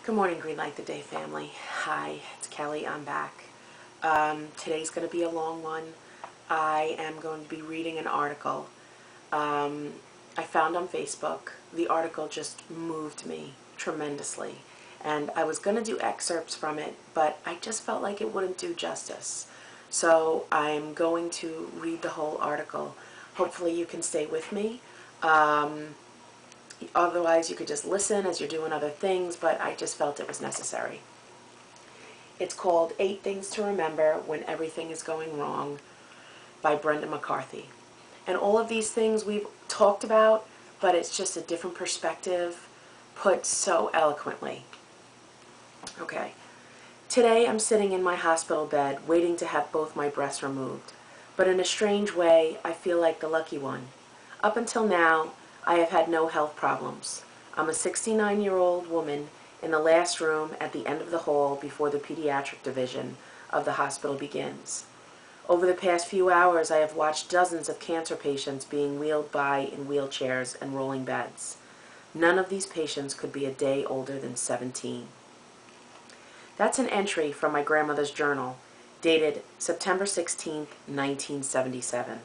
Good morning, Green Light the Day family. Hi, it's Kelly. I'm back. Today's going to be a long one. I am going to be reading an article I found on Facebook. The article just moved me tremendously. And I was going to do excerpts from it, but I just felt like it wouldn't do justice. So I'm going to read the whole article. Hopefully you can stay with me. Otherwise, you could just listen as you're doing other things, but I just felt it was necessary. It's called 8 Things to Remember When Everything is Going Wrong by Brenda McCarthy. And all of these things we've talked about, but it's just a different perspective put so eloquently. Okay. Today I'm sitting in my hospital bed waiting to have both my breasts removed. But in a strange way, I feel like the lucky one. Up until now, I have had no health problems. I'm a 69-year-old woman in the last room at the end of the hall before the pediatric division of the hospital begins. Over the past few hours, I have watched dozens of cancer patients being wheeled by in wheelchairs and rolling beds. None of these patients could be a day older than 17. That's an entry from my grandmother's journal, dated September 16, 1977.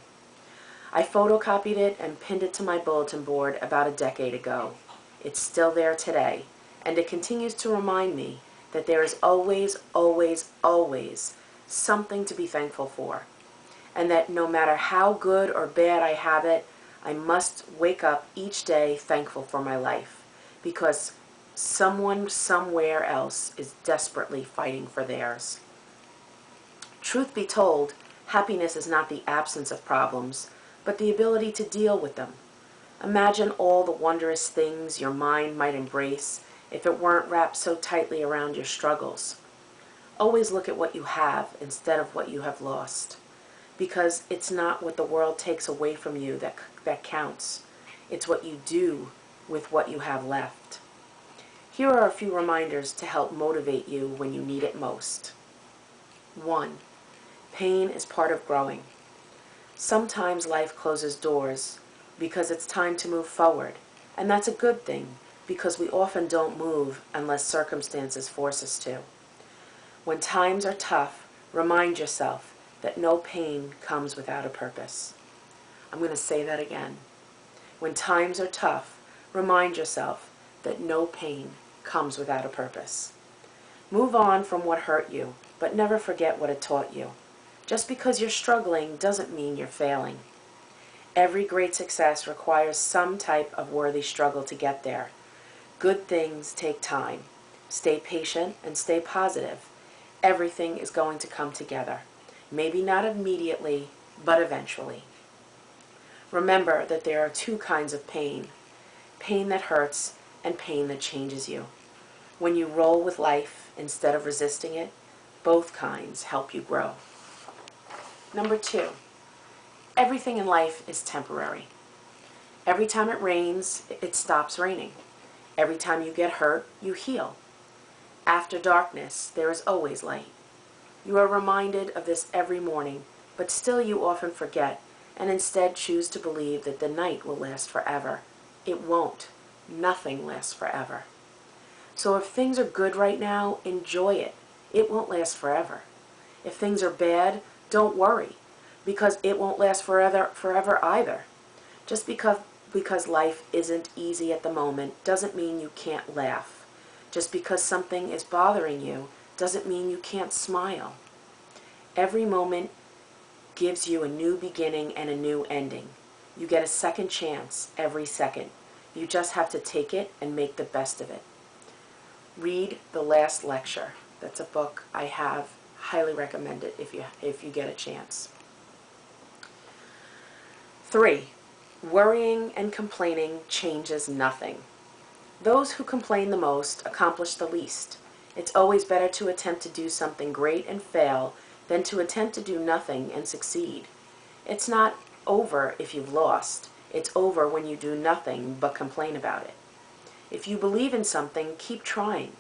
I photocopied it and pinned it to my bulletin board about a decade ago. It's still there today, and it continues to remind me that there is always, always, always something to be thankful for, and that no matter how good or bad I have it, I must wake up each day thankful for my life, because someone somewhere else is desperately fighting for theirs. Truth be told, happiness is not the absence of problems, but the ability to deal with them. Imagine all the wondrous things your mind might embrace if it weren't wrapped so tightly around your struggles. Always look at what you have instead of what you have lost, because it's not what the world takes away from you that counts. It's what you do with what you have left. Here are a few reminders to help motivate you when you need it most. 1. Pain is part of growing. Sometimes life closes doors because it's time to move forward, and that's a good thing because we often don't move unless circumstances force us to. When times are tough, remind yourself that no pain comes without a purpose. I'm going to say that again. When times are tough, remind yourself that no pain comes without a purpose. Move on from what hurt you, but never forget what it taught you. Just because you're struggling doesn't mean you're failing. Every great success requires some type of worthy struggle to get there. Good things take time. Stay patient and stay positive. Everything is going to come together. Maybe not immediately, but eventually. Remember that there are 2 kinds of pain. Pain that hurts and pain that changes you. When you roll with life instead of resisting it, both kinds help you grow. Number 2, everything in life is temporary. Every time it rains, it stops raining. Every time you get hurt, you heal. After darkness, there is always light. You are reminded of this every morning, but still you often forget and instead choose to believe that the night will last forever. It won't. Nothing lasts forever. So if things are good right now, enjoy it. It won't last forever. If things are bad, don't worry, because it won't last forever either. Just because life isn't easy at the moment doesn't mean you can't laugh. Just because something is bothering you doesn't mean you can't smile. Every moment gives you a new beginning and a new ending. You get a second chance every second. You just have to take it and make the best of it. Read The Last Lecture. That's a book I have. Highly recommend it if you get a chance. 3. Worrying and complaining changes nothing. Those who complain the most accomplish the least. It's always better to attempt to do something great and fail than to attempt to do nothing and succeed. It's not over if you've lost. It's over when you do nothing but complain about it. If you believe in something, keep trying.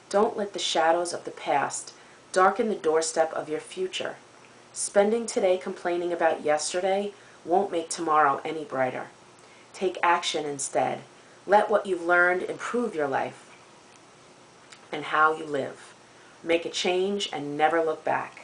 Don't let the shadows of the past darken the doorstep of your future. Spending today complaining about yesterday won't make tomorrow any brighter. Take action instead. Let what you've learned improve your life. and how you live. Make a change and never look back.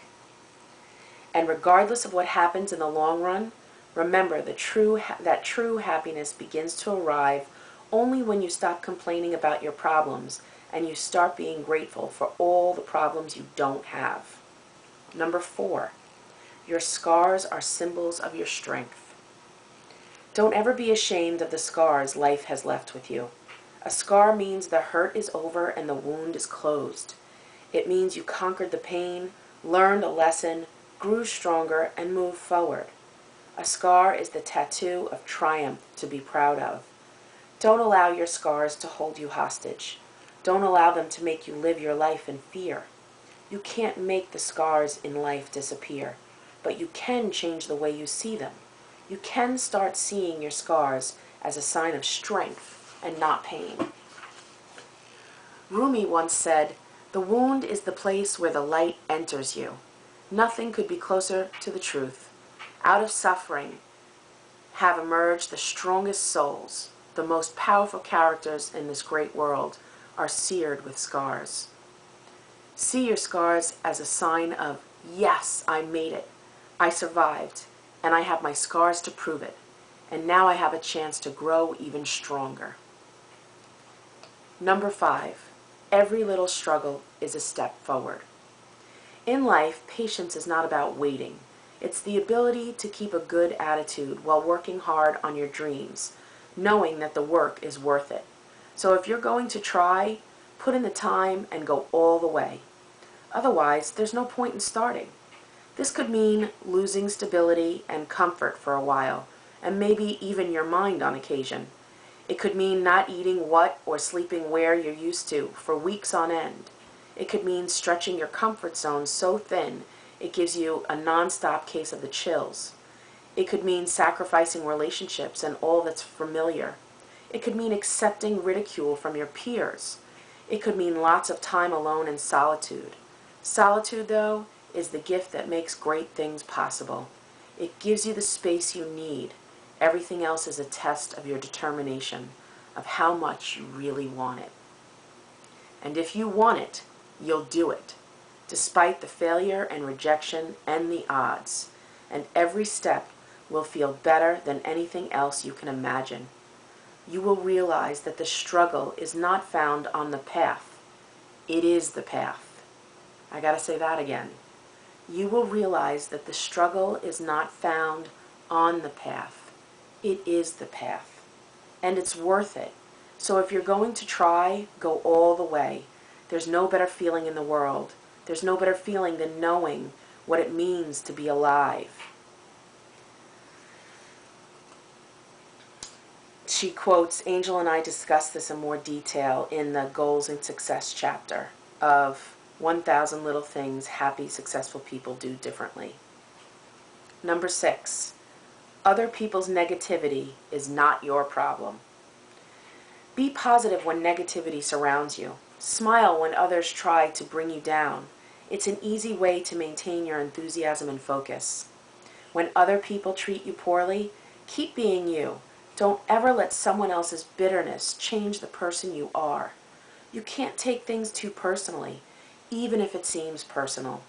And regardless of what happens in the long run, remember that true happiness begins to arrive only when you stop complaining about your problems and you start being grateful for all the problems you don't have. Number 4, your scars are symbols of your strength. Don't ever be ashamed of the scars life has left with you. A scar means the hurt is over and the wound is closed. It means you conquered the pain, learned a lesson, grew stronger, and moved forward. A scar is the tattoo of triumph to be proud of. Don't allow your scars to hold you hostage. Don't allow them to make you live your life in fear. You can't make the scars in life disappear, but you can change the way you see them. You can start seeing your scars as a sign of strength and not pain. Rumi once said, "The wound is the place where the light enters you." Nothing could be closer to the truth. Out of suffering have emerged the strongest souls. The most powerful characters in this great world are seared with scars. See your scars as a sign of, yes, I made it. I survived, and I have my scars to prove it. And now I have a chance to grow even stronger. Number 5, every little struggle is a step forward. In life, patience is not about waiting. It's the ability to keep a good attitude while working hard on your dreams, knowing that the work is worth it. So if you're going to try, put in the time and go all the way. Otherwise, there's no point in starting. This could mean losing stability and comfort for a while, and maybe even your mind on occasion. It could mean not eating what or sleeping where you're used to for weeks on end. It could mean stretching your comfort zone so thin it gives you a non-stop case of the chills. It could mean sacrificing relationships and all that's familiar. It could mean accepting ridicule from your peers. It could mean lots of time alone in solitude. Solitude, though, is the gift that makes great things possible. It gives you the space you need. Everything else is a test of your determination, of how much you really want it. And if you want it, you'll do it, despite the failure and rejection and the odds. And every step will feel better than anything else you can imagine. You will realize that the struggle is not found on the path. It is the path. I gotta say that again. You will realize that the struggle is not found on the path. It is the path. And it's worth it. So if you're going to try, go all the way. There's no better feeling in the world. There's no better feeling than knowing what it means to be alive. She quotes, Angel and I discussed this in more detail in the Goals and Success chapter of 1,000 Little Things Happy, Successful People Do Differently. Number 6, other people's negativity is not your problem. Be positive when negativity surrounds you. Smile when others try to bring you down. It's an easy way to maintain your enthusiasm and focus. When other people treat you poorly, keep being you. Don't ever let someone else's bitterness change the person you are. You can't take things too personally, even if it seems personal.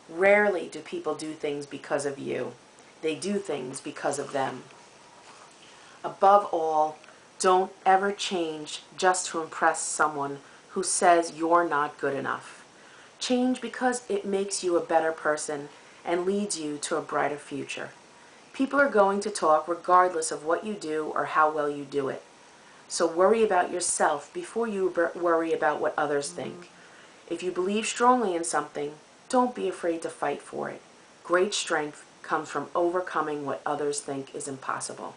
Rarely do people do things because of you. They do things because of them. Above all, don't ever change just to impress someone who says you're not good enough. Change because it makes you a better person and leads you to a brighter future. People are going to talk regardless of what you do or how well you do it. So worry about yourself before you worry about what others think. If you believe strongly in something, don't be afraid to fight for it. Great strength comes from overcoming what others think is impossible.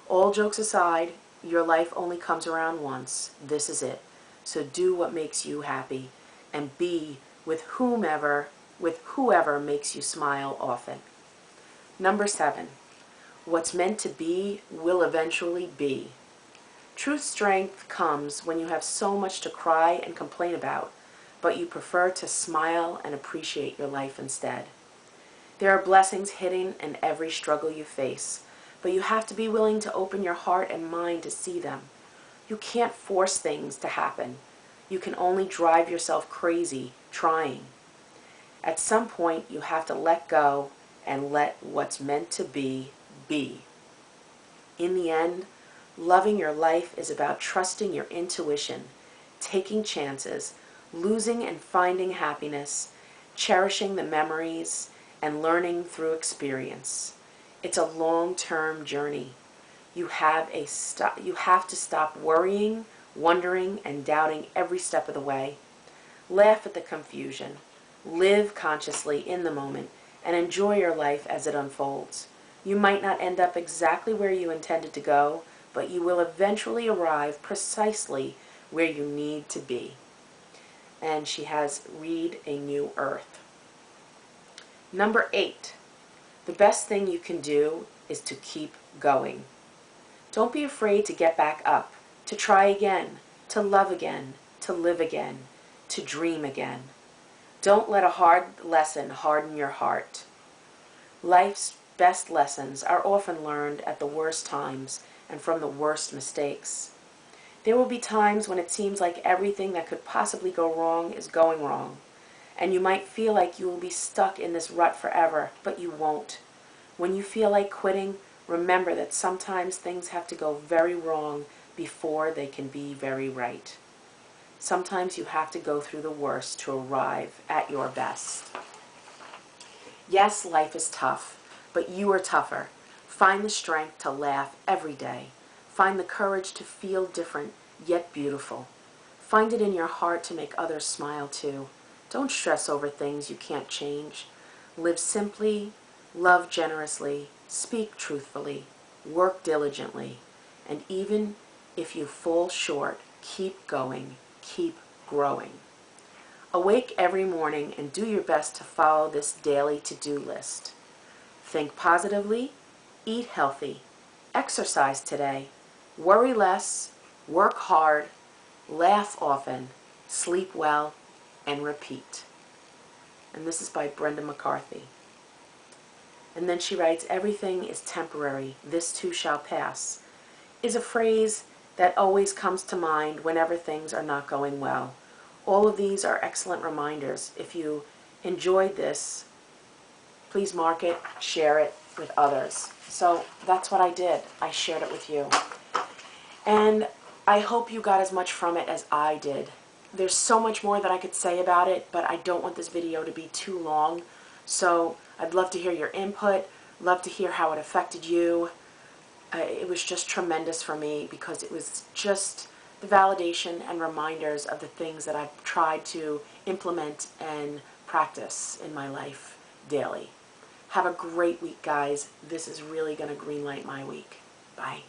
All jokes aside, your life only comes around once. This is it. So do what makes you happy and be with whoever makes you smile often. Number 7, what's meant to be will eventually be. True strength comes when you have so much to cry and complain about, but you prefer to smile and appreciate your life instead. There are blessings hidden in every struggle you face, but you have to be willing to open your heart and mind to see them. You can't force things to happen. You can only drive yourself crazy trying. At some point, you have to let go and let what's meant to be, be. In the end, loving your life is about trusting your intuition, taking chances, losing and finding happiness, cherishing the memories, and learning through experience. It's a long-term journey. You have to stop worrying, wondering, and doubting every step of the way. Laugh at the confusion. Live consciously in the moment and enjoy your life as it unfolds. You might not end up exactly where you intended to go, but you will eventually arrive precisely where you need to be. And she has Read a New Earth. Number 8, the best thing you can do is to keep going. Don't be afraid to get back up, to try again, to love again, to live again, to dream again. Don't let a hard lesson harden your heart. Life's best lessons are often learned at the worst times and from the worst mistakes. There will be times when it seems like everything that could possibly go wrong is going wrong, and you might feel like you will be stuck in this rut forever, but you won't. When you feel like quitting, remember that sometimes things have to go very wrong before they can be very right. Sometimes you have to go through the worst to arrive at your best. Yes, life is tough, but you are tougher. Find the strength to laugh every day. Find the courage to feel different, yet beautiful. Find it in your heart to make others smile too. Don't stress over things you can't change. Live simply, love generously, speak truthfully, work diligently, and even if you fall short, keep going. Keep growing. Awake every morning and do your best to follow this daily to-do list. Think positively, eat healthy, exercise today, worry less, work hard, laugh often, sleep well, and repeat. And this is by Brenda McCarthy. And then she writes, everything is temporary, this too shall pass, is a phrase that always comes to mind whenever things are not going well. All of these are excellent reminders. If you enjoyed this, please mark it, share it with others. So that's what I did. I shared it with you. And I hope you got as much from it as I did. There's so much more that I could say about it, but I don't want this video to be too long. So I'd love to hear your input, love to hear how it affected you. It was just tremendous for me because it was just the validation and reminders of the things that I've tried to implement and practice in my life daily. Have a great week, guys. This is really going to greenlight my week. Bye.